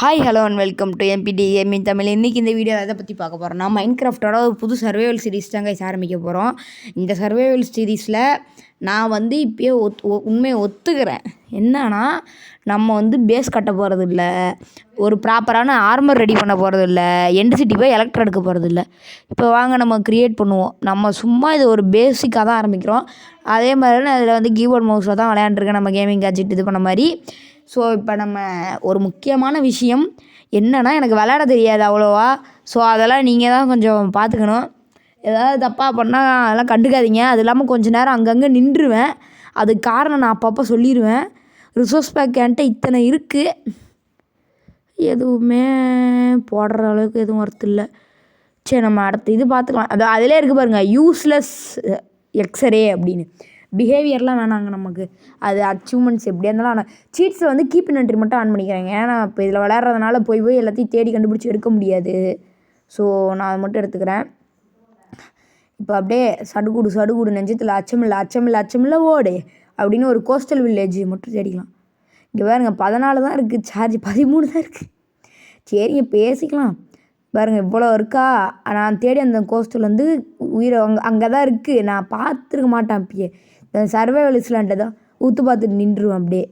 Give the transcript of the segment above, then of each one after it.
Hi hello and welcome to MPT gaming Tamil. இன்றைக்கி இந்த video எதை பற்றி பார்க்க போகிறோம்னா மைன்கிராஃப்டோட ஒரு புது சர்வைவல் சீரிஸ் தான் கைஸ் ஆரம்பிக்க போகிறோம். இந்த சர்வைவல் சீரீஸில் நான் இப்போயே உண்மையை ஒத்துக்கிறேன். என்னன்னா நம்ம பேஸ் கட்ட போகிறது இல்லை, ஒரு ப்ராப்பரான ஆர்மர் ரெடி பண்ண போகிறது இல்லை, எண்டு சிட்டி போய் எலக்ட்ரா எடுக்க போகிறது இல்லை. இப்போ வாங்க நம்ம க்ரியேட் பண்ணுவோம். நம்ம சும்மா இது ஒரு பேசிக்காக தான் ஆரம்பிக்கிறோம். அதே மாதிரி நான் அதில் கீபோர்ட் மவுஸில் தான் விளையாண்டுருக்கேன், நம்ம கேமிங் கேட்ஜெட் இது பண்ண மாதிரி. ஸோ இப்போ நம்ம ஒரு முக்கியமான விஷயம் என்னென்னா, எனக்கு விளையாட தெரியாது அவ்வளோவா. ஸோ அதெல்லாம் நீங்கள் தான் கொஞ்சம் பார்த்துக்கணும். ஏதாவது தப்பாக பண்ணால் அதெல்லாம் கண்டுக்காதீங்க. அது இல்லாமல் கொஞ்சம் நேரம் அங்கங்கே நின்றுவேன். அதுக்கு காரணம் நான் அப்பப்போ சொல்லிடுவேன். ரிசோர்ஸ் பேக் என்கிட்ட இத்தனை இருக்குது, எதுவுமே போடுற அளவுக்கு எதுவும் ஒர்த்து இல்லை. சரி, நம்ம அடுத்த இது பார்த்துக்கலாம். அதிலே இருக்குது பாருங்கள், யூஸ்லெஸ் எக்ஸரே அப்படின்னு. பிஹேவியர்லாம் வேணாங்க நமக்கு. அது அச்சீவ்மெண்ட்ஸ் எப்படியா இருந்தாலும். ஆனால் சீட்ஸில் கீப் இன் என்ட்ரி மட்டும் ஆன் பண்ணிக்கிறாங்க. ஏன்னா இப்போ இதில் விளையாடுறதுனால போய் எல்லாத்தையும் தேடி கண்டுபிடிச்சி எடுக்க முடியாது. ஸோ நான் அதை மட்டும் எடுத்துக்கிறேன். இப்போ அப்படியே சடுகுடு நெஞ்சத்தில் அச்சமில்லை ஓடு அப்படின்னு ஒரு கோஸ்டல் வில்லேஜ் மட்டும் தேடிக்கலாம். இங்கே பாருங்க 14 தான் இருக்குது, சார்ஜ் 13 தான் இருக்குது. சரிங்க, பேசிக்கலாம். பாருங்க இவ்வளோ இருக்கா. நான் தேடி அந்த கோஸ்டல் உயிரை அங்கே தான் இருக்குது. நான் பார்த்துருக்க மாட்டேன். அப்பயே இந்த சர்வைவல் இஸ்லாண்ட்டை தான் ஊற்று பார்த்துட்டு நின்றுவேன் அப்படியே.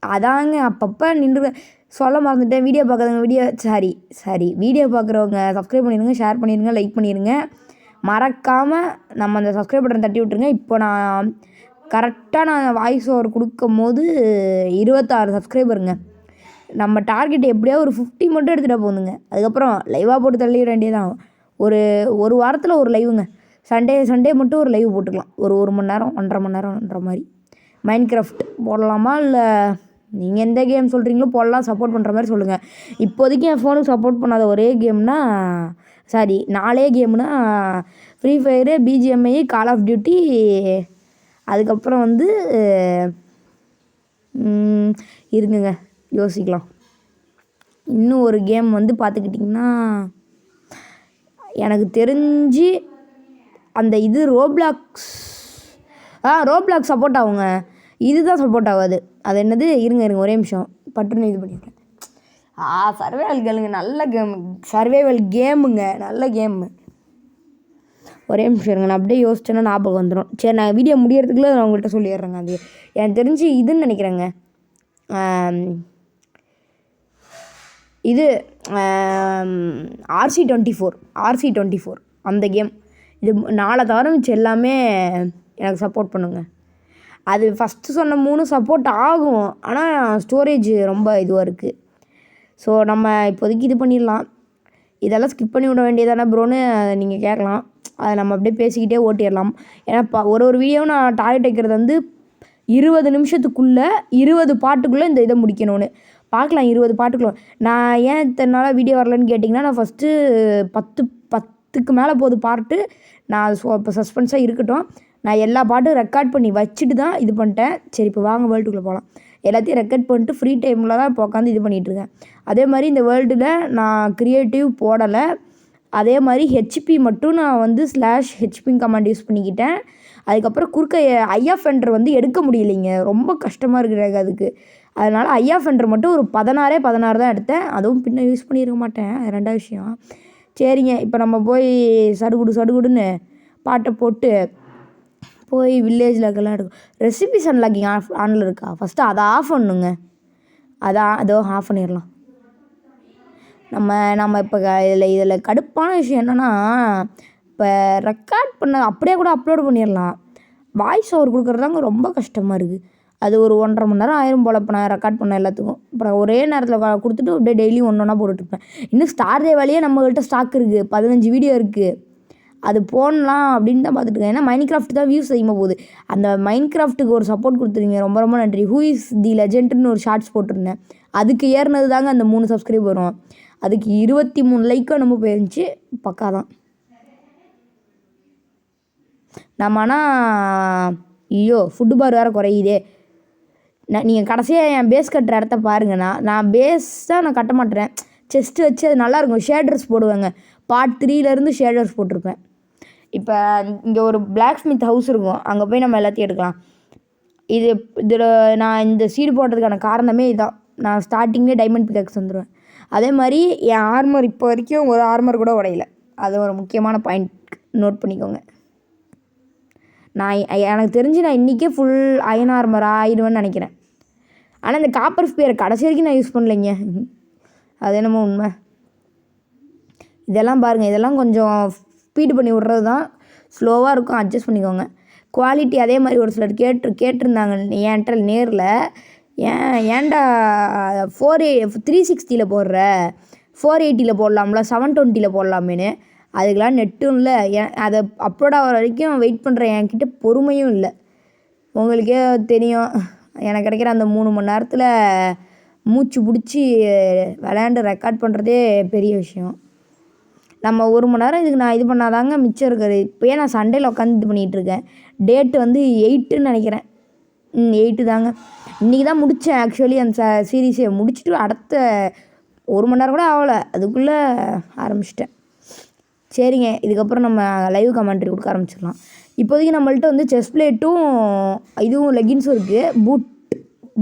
அதாங்க அப்பப்போ நின்றுவேன். சொல்ல மறந்துட்டேன். வீடியோ பார்க்குறவங்க வீடியோ பார்க்குறவங்க சப்ஸ்கிரைப் பண்ணிடுங்க, ஷேர் பண்ணிடுங்க, லைக் பண்ணிடுங்க. மறக்காமல் நம்ம அந்த சப்ஸ்கிரைப் பட்டன் தட்டி விட்ருங்க. இப்போ நான் கரெக்டாக வாய்ஸ் ஓவர் கொடுக்கும் போது 26 சப்ஸ்கிரைபருங்க. நம்ம டார்கெட் எப்படியா ஒரு 50 மட்டும் எடுத்துகிட்டா போதுங்க. அதுக்கப்புறம் லைவாக போட்டு தள்ளிட வேண்டியதான். ஒரு வாரத்தில் ஒரு லைவுங்க. சண்டே மட்டும் ஒரு லைவ் போட்டுக்கலாம். ஒரு மணி நேரம் 1.5 மணி நேரம்ன்ற மாதிரி. மைன்கிராஃப்ட் போடலாமா, இல்லை நீங்கள் எந்த கேம் சொல்கிறீங்களோ போடலாம். சப்போர்ட் பண்ணுற மாதிரி சொல்லுங்கள். இப்போதைக்கு என் ஃபோனுக்கு சப்போர்ட் பண்ணாத ஒரே கேம்னா 4 கேம்னா free fire, BGMI, call of duty, அதுக்கப்புறம் இருக்குங்க, யோசிக்கலாம். இன்னும் ஒரு கேம் பார்த்துக்கிட்டிங்கன்னா, எனக்கு தெரிஞ்சு அந்த இது ரோப்ளாக்ஸ் சப்போர்ட் ஆகுங்க. இதுதான் சப்போர்ட் ஆகாது. அது என்னது, இருங்க ஒரே நிமிஷம் பட்டுன்னு இது பண்ணிடுறேன். சர்வைவல் கேளுங்க, நல்ல கேம். சர்வைவல் கேமுங்க, நல்ல கேமு. ஒரே நிமிஷம் இருங்க, நான் அப்படியே யோசிச்சேன்னா ஞாபகம் வந்துடும். சரி, நான் வீடியோ முடியறதுக்குள்ளே நான் உங்கள்கிட்ட சொல்லிடுறேங்க. அது எனக்கு தெரிஞ்சு இதுன்னு நினைக்கிறேங்க. இது RC24 அந்த கேம். இது 4 தவிர மிச்சம் எல்லாமே எனக்கு சப்போர்ட் பண்ணுங்க. அது ஃபஸ்ட்டு சொன்ன 3 சப்போர்ட் ஆகும், ஆனால் ஸ்டோரேஜ் ரொம்ப இதுவாக இருக்குது. ஸோ நம்ம இப்போதைக்கு இது பண்ணிடலாம். இதெல்லாம் ஸ்கிப் பண்ணி விட வேண்டியதானே ப்ரோன்னு நீங்கள் கேட்கலாம். அதை நம்ம அப்படியே பேசிக்கிட்டே ஓட்டிடலாம். ஏன்னா ஒரு வீடியோவும் நான் டார்கெட் வைக்கிறது 20 நிமிஷத்துக்குள்ளே 20 பாட்டுக்குள்ளே இந்த இதை முடிக்கணும்னு. பார்க்கலாம் 20 பாட்டுக்குள்ளே. நான் ஏன் இத்தனை நாளாக வீடியோ வரலன்னு கேட்டிங்கன்னா, நான் ஃபஸ்ட்டு 10க்கு மேலே போகுது பாட்டு. நான் இப்போ சஸ்பென்ஸாக இருக்கட்டும். நான் எல்லா பாட்டும் ரெக்கார்ட் பண்ணி வச்சுட்டு தான் இது பண்ணிட்டேன். சரி, இப்போ வாங்க வேர்ல்டுக்குள்ளே போகலாம். எல்லாத்தையும் ரெக்கார்ட் பண்ணிட்டு ஃப்ரீ டைமில் தான் இப்போ உட்காந்து இது பண்ணிகிட்ருக்கேன். அதே மாதிரி இந்த வேர்ல்டில் நான் க்ரியேட்டிவ் போடலை. அதே மாதிரி ஹெச்பி மட்டும் நான் /HP கமாண்ட் யூஸ் பண்ணிக்கிட்டேன். அதுக்கப்புறம் குறுக்க ஐஎஃப்என்டர் எடுக்க முடியலைங்க, ரொம்ப கஷ்டமாக இருக்குது அதுக்கு. அதனால் ஐஎஃப்என்டர் மட்டும் ஒரு 16 தான் எடுத்தேன். அதுவும் பின்ன யூஸ் பண்ணியிருக்க மாட்டேன், அது 2வது விஷயம். சரிங்க, இப்போ நம்ம போய் சடுகுடுன்னு பாட்டை போட்டு போய் வில்லேஜில் இருக்கலாம் எடுக்கும். ரெசிபிஸ் அன்லாக்கிங் ஆனில் இருக்கா? ஃபஸ்ட்டு அதை ஆஃப் பண்ணுங்க. அதோ ஆஃப் பண்ணிடலாம். நம்ம இப்போ இதில் கடுப்பான விஷயம் என்னென்னா, இப்போ ரெக்கார்ட் பண்ண அப்படியே கூட அப்லோட் பண்ணிடலாம். வாய்ஸ் ஓவர் கொடுக்குறதாங்க ரொம்ப கஷ்டமாக இருக்குது. அது ஒரு 1.5 மணி நேரம் ஆயிரும் போல். இப்போ நான் ரெக்கார்ட் பண்ண எல்லாத்துக்கும் அப்புறம் ஒரே நேரத்தில் கொடுத்துட்டு அப்படியே டெய்லியும் ஒன்றா போட்டுட்ருப்பேன். இன்னும் ஸ்டார் தேவாலேயே நம்மகிட்ட ஸ்டாக் இருக்குது, 15 வீடியோ இருக்குது. அது போடலாம் அப்படின்னு தான் பார்த்துட்டுருக்கேன். ஏன்னா மைன்கிராஃப்ட் தான் வியூஸ் அதிகமாக போகுது. அந்த மைன்கிராஃப்ட்டுக்கு ஒரு சப்போர்ட் கொடுத்துருங்க, ரொம்ப ரொம்ப நன்றி. ஹூ இஸ் தி லெஜெண்ட்னு ஒரு ஷார்ட்ஸ் போட்டிருந்தேன். அதுக்கு ஏறினது தாங்க அந்த 3 சப்ஸ்கிரைப் வரும். அதுக்கு 23 லைக்கோ நம்ம போயிருந்துச்சு. பக்கா தான் நம்ம. ஆனால் ஃபுட்டு பார் வேறு குறையுதே. நீங்கள் கடைசியாக என் பேஸ் கட்டுற இடத்த பாருங்கண்ணா. நான் பேஸ் தான் நான் கட்ட மாட்டேறேன். செஸ்ட்டு வச்சு அது நல்லாயிருக்கும். ஷேடர்ஸ் போடுவேங்க. பார்ட் 3லேருந்து ஷேடர்ஸ் போட்டிருப்பேன். இப்போ இங்கே ஒரு பிளாக் ஸ்மித் ஹவுஸ் இருக்கும், அங்கே போய் நம்ம எல்லாத்தையும் எடுக்கலாம். இதில் நான் இந்த சீடு போடுறதுக்கான காரணமே இதுதான். நான் ஸ்டார்டிங்கே டைமண்ட் பிக்காக்ஸ் வந்துடுவேன். அதே மாதிரி என் ஆர்மர் இப்போ வரைக்கும் ஒரு ஆர்மர் கூட உடையல. அது ஒரு முக்கியமான பாயிண்ட் நோட் பண்ணிக்கோங்க. நான் எனக்கு தெரிஞ்சு நான் இன்றைக்கே ஃபுல் அயன் ஆர்மர் ஆயிடுவேன்னு நினைக்கிறேன். ஆனால் இந்த காப்பர் ஸ்பியரை கடைசி வரைக்கும் நான் யூஸ் பண்ணலைங்க. அது என்னமோ உண்மை. இதெல்லாம் பாருங்கள், இதெல்லாம் கொஞ்சம் ஸ்பீடு பண்ணி விட்றது தான், ஸ்லோவாக இருக்கும், அட்ஜஸ்ட் பண்ணிக்கோங்க. குவாலிட்டி அதே மாதிரி ஒரு சிலர் கேட்டிருந்தாங்க என்கிட்ட நேரில், ஏன்டா 360 போடுற, 480 போடலாம்ல, 720 போடலாமேன்னு. அதுக்கெலாம் நெட்டும் இல்லை, அதை அப்லோட் ஆகிற வரைக்கும் வெயிட் பண்ணுறேன். என்கிட்ட பொறுமையும் இல்லை. உங்களுக்கே தெரியும், எனக்கு கிடைக்கிற அந்த 3 மணி நேரத்தில் மூச்சு பிடிச்சி விளையாண்டு ரெக்கார்ட் பண்ணுறதே பெரிய விஷயம். நம்ம 1 மணி நேரம் இதுக்கு நான் இது பண்ணாதாங்க மிச்சம் இருக்குது. இப்போயே நான் சண்டேல உட்காந்து இது பண்ணிகிட்ருக்கேன். டேட்டு வந்து 8ன்னு நினைக்கிறேன். 8 தாங்க. இன்றைக்கி தான் முடித்தேன் ஆக்சுவலி அந்த சீரீஸை முடிச்சுட்டு அடுத்த 1 மணி நேரம் கூட ஆகலை, அதுக்குள்ளே ஆரம்பிச்சிட்டேன். சரிங்க, இதுக்கப்புறம் நம்ம லைவ் கமெண்ட்ரி கொடுக்க ஆரம்பிச்சிடலாம். இப்போதைக்கு நம்மள்ட்ட வந்து செஸ்ட் பிளேட்டும் இதுவும் லெகின்ஸும் இருக்குது.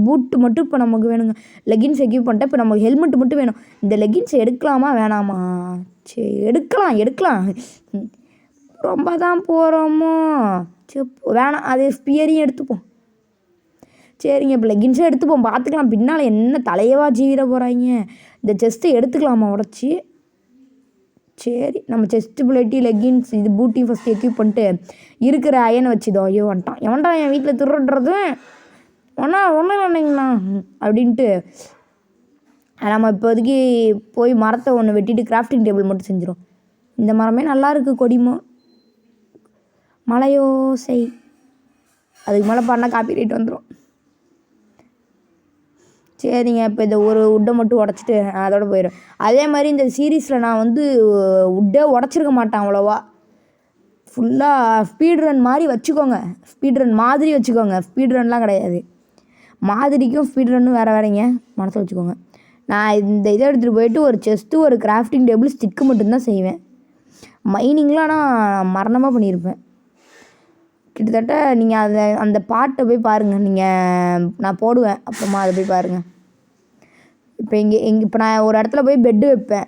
பூட்டு மட்டும் இப்போ நமக்கு வேணுங்க. லெகின்ஸ் எக்யூப் பண்ணிட்டேன். இப்போ நமக்கு ஹெல்மெட் மட்டும் வேணும். இந்த லெகின்ஸ் எடுக்கலாமா வேணாமா? சரி, எடுக்கலாம். ரொம்ப தான் போகிறோமோ? சரி வேணாம், அது ஸ்பியரையும் எடுத்துப்போம். சரிங்க, இப்போ லெகின்ஸும் எடுத்துப்போம், பார்த்துக்கலாம். பின்னால் என்ன தலையவா ஜீவிட போகிறாங்க. இந்த செஸ்ட்டை எடுத்துக்கலாமா உடச்சி? சரி, நம்ம செஸ்ட்டு பிளேட்டி லெகின்ஸ் இது பூட்டையும் ஃபஸ்ட்டு எக்யூப் பண்ணிட்டு இருக்கிற அயனை வச்சுதோ. ஐயோ வந்துட்டான், எவன்டா என் வீட்டில் திருடுறது, ஒன்றும் இல்லைங்கண்ணா அப்படின்ட்டு நம்ம இப்போதைக்கு போய் மரத்தை ஒன்று வெட்டிட்டு கிராஃப்டிங் டேபிள் மட்டும் செஞ்சிடும். இந்த மரமே நல்லா இருக்குது, கொடிமோ மலையோசை. அதுக்கு மேலே பண்ணால் காப்பி ரைட் வந்துடும். சரிங்க, இப்போ இந்த ஒரு உட்டை மட்டும் உடச்சிட்டு அதோட போயிடும். அதே மாதிரி இந்த சீரீஸில் நான் வந்து உட்டே உடச்சிருக்க மாட்டேன் அவ்வளோவா. ஃபுல்லாக ஸ்பீட் ரன் மாதிரி வச்சுக்கோங்க, ஸ்பீட் ரன் மாதிரி வச்சுக்கோங்க. ஸ்பீட் ரன்லாம் கிடையாது, மாதிரிக்கும் ஸ்பீட் ரன்னும் வேறு மனசில் வச்சுக்கோங்க. நான் இந்த இதை எடுத்துகிட்டு போயிட்டு ஒரு செஸ்ட்டு ஒரு கிராஃப்டிங் டேபிள் ஸ்டிக்கு மட்டும்தான் செய்வேன். மைனிங்லாம் நான் மரணமாக பண்ணியிருப்பேன். கிட்டத்தட்ட நீங்கள் அந்த பாட்டை போய் பாருங்கள். நான் போடுவேன் அப்புறமா அதை போய் பாருங்கள். இப்போ நான் ஒரு இடத்துல போய் பெட்டு வைப்பேன்,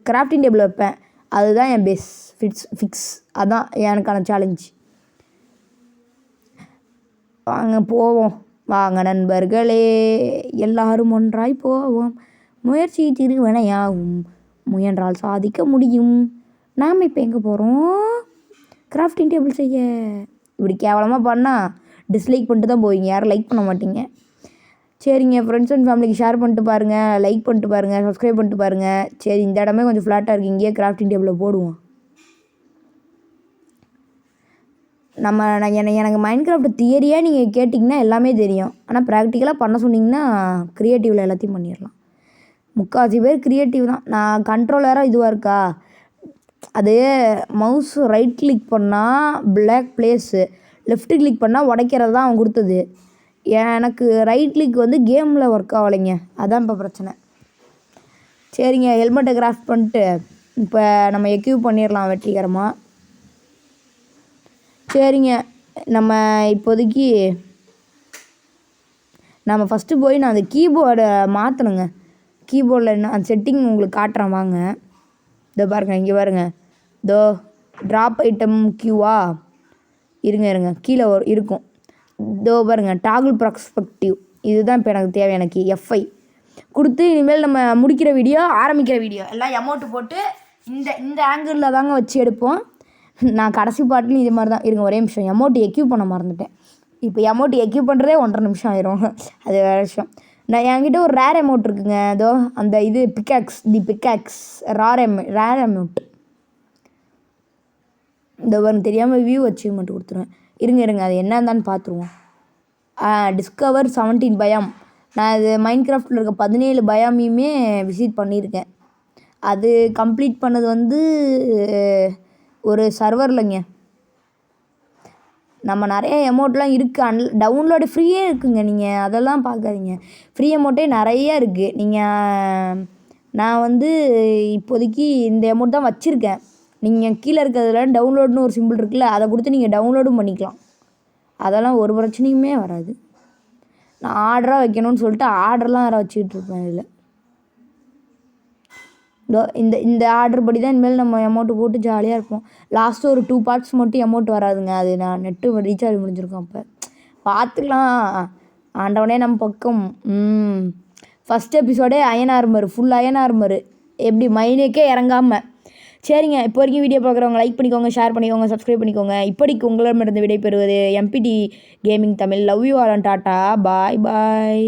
கிராஃப்டிங் டேபிள் வைப்பேன். அதுதான் என் பேஸ் ஃபிக்ஸ். அதுதான் எனக்கான சேலஞ்ச். வாங்க போவோம், வாங்க நண்பர்களே, எல்லாரும் ஒன்றாய் போவோம். முயற்சி திருவினையாகும், முயன்றால் சாதிக்க முடியும். நாம் இப்போ எங்கே போகிறோம்? கிராஃப்டிங் டேபிள் செய்ய. இப்படி கேவலமாக பண்ணால் டிஸ்லைக் பண்ணிட்டு தான் போவீங்க, யாரும் லைக் பண்ண மாட்டீங்க. சரிங்க, ஃப்ரெண்ட்ஸ் அண்ட் ஃபேமிலிக்கு ஷேர் பண்ணிட்டு பாருங்கள், லைக் பண்ணிட்டு பாருங்கள், சப்ஸ்கிரைப் பண்ணிட்டு பாருங்கள். சரி, இந்த இடமே கொஞ்சம் ஃப்ளாட்டாக இருக்குது, இங்கேயே கிராஃப்டிங் டேபிளில் போடுவோம். எனக்கு மைன்கிராஃப்ட் தியரியாக நீங்கள் கேட்டிங்கன்னா எல்லாமே தெரியும். ஆனால் ப்ராக்டிக்கலாக பண்ண சொன்னிங்கன்னா க்ரியேட்டிவில் எல்லாத்தையும் பண்ணிடலாம். முக்கால்வாசி பேர் க்ரியேட்டிவ் தான். நான் கண்ட்ரோலராக இதுவாக இருக்கா, அது மவுஸ் ரைட் கிளிக் பண்ணால் பிளாக் பிளேஸு, லெஃப்ட் கிளிக் பண்ணால் உடைக்கிறது தான் அவன் கொடுத்தது. எனக்கு ரைட் கிளிக் வந்து கேமில் ஒர்க் ஆகலைங்க, அதான் இப்போ பிரச்சனை. சரிங்க, ஹெல்மெட்டை கிராஃப்ட் பண்ணிட்டு இப்போ நம்ம எக்யூப் பண்ணிடலாம் வெற்றிகரமாக. சரிங்க, நம்ம இப்போதைக்கு நம்ம ஃபஸ்ட்டு போய் நான் அந்த கீபோர்டை மாற்றணுங்க. கீபோர்டில் என்ன அந்த செட்டிங் உங்களுக்கு காட்டுறேன் வாங்க. இதோ பாருங்கள், இங்கே பாருங்கள், இதோ ட்ராப் ஐட்டம் கியூவா இருங்க கீழே இருக்கும். இதோ பாருங்கள், டாகுல் ப்ராஸ்பெக்டிவ், இதுதான் இப்போ எனக்கு தேவை. எனக்கு எஃப்ஐ கொடுத்து இனிமேல் நம்ம ஆரம்பிக்கிற வீடியோ எல்லாம் அமௌண்ட்டு போட்டு இந்த ஆங்கிளில் தாங்க வச்சு எடுப்போம். நான் கடைசி பாட்டுலையும் இது மாதிரி தான் இருங்க. ஒரே நிமிஷம், அமௌண்ட் எக்யூப் பண்ண மறந்துட்டேன். இப்போ அமௌண்ட் எக்யூப் பண்ணுறதே 1.5 நிமிஷம் ஆயிரும், அது வேறு விஷயம். என்கிட்ட ஒரு ரேர் அமௌண்ட் இருக்குங்க, அதோ அந்த இது பிக்காக்ஸ் ரேர் அமௌண்ட். இந்த பாருங்க, தெரியாமல் வியூ அச்சீவ்மெண்ட் கொடுத்துருவேன். இருங்க அது என்ன இருந்தான்னு பார்த்துருவோம். டிஸ்கவர் 17 பயம். நான் இது மைன்கிராஃப்டில் இருக்க 17 பயாமையுமே விசிட் பண்ணியிருக்கேன். அது கம்ப்ளீட் பண்ணது வந்து ஒரு சர்வர்லைங்க. நம்ம நிறைய அமௌண்ட்லாம் இருக்குது, டவுன்லோடு ஃப்ரீயே இருக்குங்க. நீங்கள் அதெல்லாம் பார்க்காதீங்க, ஃப்ரீ அமௌண்ட்டே நிறையா இருக்குது. நான் வந்து இப்போதைக்கு இந்த அமௌண்ட் தான் வச்சுருக்கேன். நீங்கள் கீழே இருக்கிறதுல டவுன்லோடுன்னு ஒரு சிம்பிள் இருக்குல்ல, அதை கொடுத்து நீங்கள் டவுன்லோடும் பண்ணிக்கலாம். அதெல்லாம் ஒரு பிரச்சனையுமே வராது. நான் ஆர்டராக வைக்கணும்னு சொல்லிட்டு ஆர்டர்லாம் வேறு வச்சுக்கிட்டு இருப்பேன் இதில். இந்த இந்த ஆர்டர் படி தான் இனிமேல் நம்ம அமௌண்ட்டு போட்டு ஜாலியாக இருப்போம். லாஸ்ட்டு ஒரு 2 பார்ட்ஸ் மட்டும் அமௌண்ட் வராதுங்க. அது நான் நெட்டு ரீசார்ஜ் முடிஞ்சிருக்கும் அப்போ. பார்த்துக்கலாம், ஆண்டவனே நம்ம பக்கம். ஃபஸ்ட் எபிசோடே iron armour, full iron armour, எப்படி மைனுக்கே இறங்காமல். சரிங்க, இப்போ வரைக்கும் வீடியோ பார்க்குறவங்க லைக் பண்ணிக்கோங்க, ஷேர் பண்ணிக்கோங்க, சப்ஸ்கிரைப் பண்ணிக்கோங்க. இப்படிக்கு உங்களிடமிருந்து விடைபெறுவது MPT gaming Tamil. Love you all and tata, bye bye.